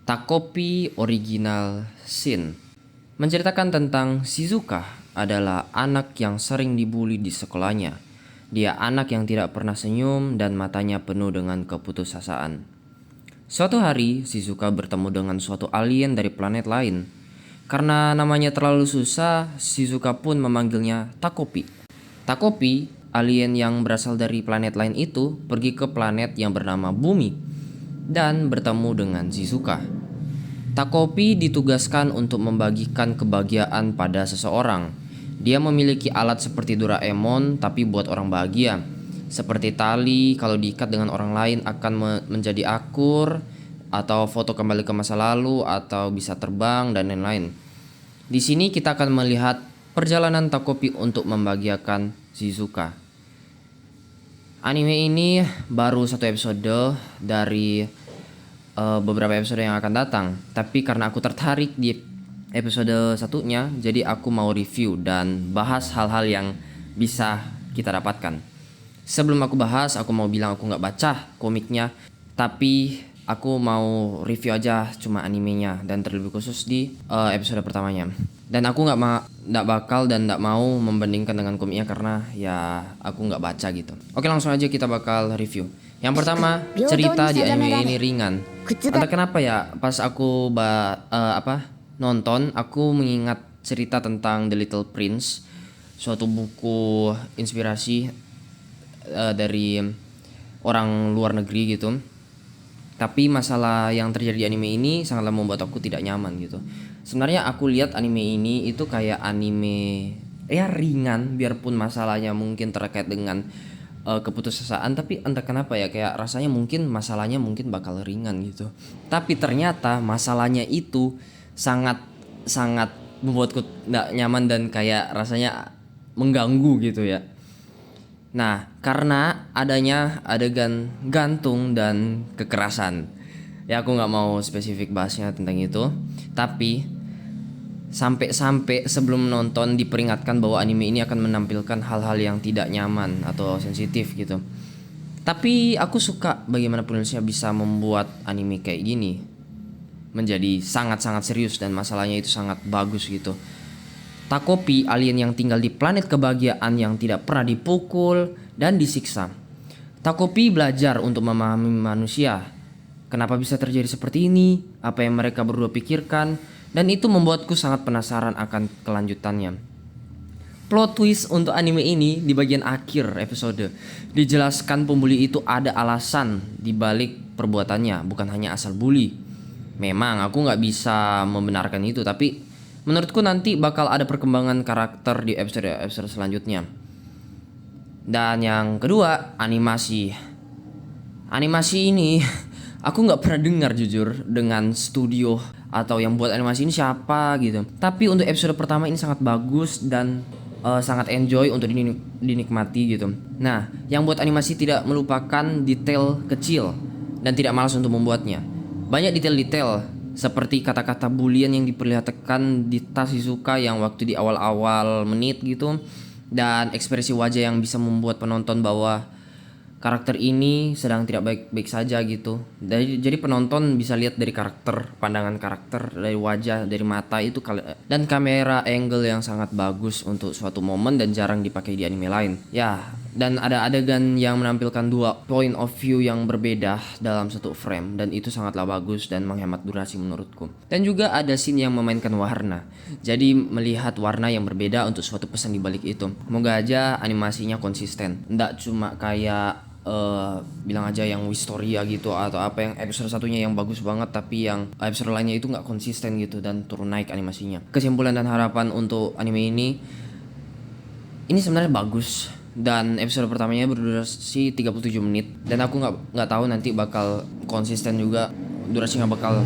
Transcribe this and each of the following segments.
Takopi Original Sin menceritakan tentang Shizuka adalah anak yang sering dibully di sekolahnya. Dia anak yang tidak pernah senyum dan matanya penuh dengan keputusasaan. Suatu hari, Shizuka bertemu dengan suatu alien dari planet lain. Karena namanya terlalu susah, Shizuka pun memanggilnya Takopi. Takopi, alien yang berasal dari planet lain itu, pergi ke planet yang bernama Bumi dan bertemu dengan Shizuka. Takopi ditugaskan untuk membagikan kebahagiaan pada seseorang. Dia memiliki alat seperti Doraemon tapi buat orang bahagia. Seperti tali, kalau diikat dengan orang lain akan menjadi akur, atau foto kembali ke masa lalu, atau bisa terbang dan lain-lain. Di sini kita akan melihat perjalanan Takopi untuk membahagiakan Shizuka. Anime ini baru satu episode dari beberapa episode yang akan datang. Tapi karena aku tertarik di episode satunya, jadi aku mau review dan bahas hal-hal yang bisa kita dapatkan. Sebelum aku bahas, aku mau bilang aku nggak baca komiknya, tapi aku mau review aja cuma animenya dan terlebih khusus di episode pertamanya. Dan aku nggak bakal dan nggak mau membandingkan dengan komiknya karena ya aku nggak baca gitu. Oke, langsung aja kita bakal review. Yang pertama, cerita di anime ini ringan. Entah kenapa ya, pas aku nonton, aku mengingat cerita tentang The Little Prince, suatu buku inspirasi dari orang luar negeri gitu. Tapi masalah yang terjadi di anime ini sangatlah membuat aku tidak nyaman gitu. Sebenarnya aku lihat anime ini itu kayak anime ya ringan, biarpun masalahnya mungkin terkait dengan keputusasaan, tapi entah kenapa ya kayak rasanya mungkin masalahnya mungkin bakal ringan gitu. Tapi ternyata masalahnya itu sangat membuatku tidak nyaman dan kayak rasanya mengganggu gitu ya. Nah, karena adanya adegan gantung dan kekerasan. Ya aku nggak mau spesifik bahasnya tentang itu, tapi sampai sebelum nonton diperingatkan bahwa anime ini akan menampilkan hal-hal yang tidak nyaman atau sensitif gitu. Tapi aku suka bagaimana penulisnya bisa membuat anime kayak gini menjadi sangat-sangat serius dan masalahnya itu sangat bagus gitu. Takopi, alien yang tinggal di planet kebahagiaan yang tidak pernah dipukul dan disiksa. Takopi belajar untuk memahami manusia. Kenapa bisa terjadi seperti ini? Apa yang mereka berdua pikirkan? Dan itu membuatku sangat penasaran akan kelanjutannya. Plot twist untuk anime ini di bagian akhir episode. Dijelaskan pembuli itu ada alasan dibalik perbuatannya, bukan hanya asal bully. Memang aku gak bisa membenarkan itu, tapi menurutku nanti bakal ada perkembangan karakter di episode selanjutnya. Dan yang kedua, animasi. Animasi ini aku gak pernah dengar jujur dengan studio atau yang buat animasi ini siapa gitu. Tapi untuk episode pertama ini sangat bagus dan sangat enjoy untuk dinikmati gitu. Nah, yang buat animasi tidak melupakan detail kecil dan tidak malas untuk membuatnya. Banyak detail-detail seperti kata-kata bulian yang diperlihatkan di tas Shizuka yang waktu di awal-awal menit gitu, dan ekspresi wajah yang bisa membuat penonton bahwa karakter ini sedang tidak baik-baik saja gitu. Jadi penonton bisa lihat dari karakter, pandangan karakter, dari wajah, dari mata itu dan kamera angle yang sangat bagus untuk suatu momen dan jarang dipakai di anime lain. Ya, dan ada adegan yang menampilkan dua point of view yang berbeda dalam satu frame dan itu sangatlah bagus dan menghemat durasi menurutku. Dan juga ada scene yang memainkan warna. Jadi melihat warna yang berbeda untuk suatu pesan di balik itu. Semoga aja animasinya konsisten. Nggak cuma kayak bilang aja yang Wistoria gitu atau apa yang episode satunya yang bagus banget tapi yang episode lainnya itu nggak konsisten gitu dan turun naik animasinya. Kesimpulan dan harapan untuk anime ini sebenarnya bagus dan episode pertamanya berdurasi 37 menit dan aku nggak tahu nanti bakal konsisten juga durasinya bakal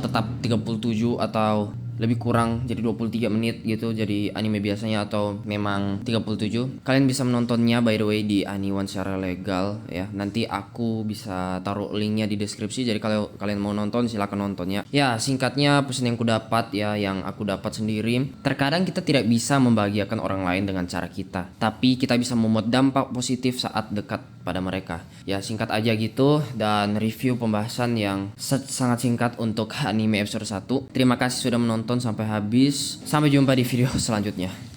tetap 37 atau lebih kurang jadi 23 menit gitu jadi anime biasanya atau memang 37. Kalian bisa menontonnya by the way di Aniwan secara legal ya. Nanti aku bisa taruh linknya di deskripsi, jadi kalau kalian mau nonton silakan nontonnya. Ya, singkatnya pesan yang aku dapat ya, yang aku dapat sendiri, terkadang kita tidak bisa membahagiakan orang lain dengan cara kita, tapi kita bisa membuat dampak positif saat dekat pada mereka. Ya singkat aja gitu, dan review pembahasan yang sangat singkat untuk anime episode 1. Terima kasih sudah menonton sampai habis. Sampai jumpa di video selanjutnya.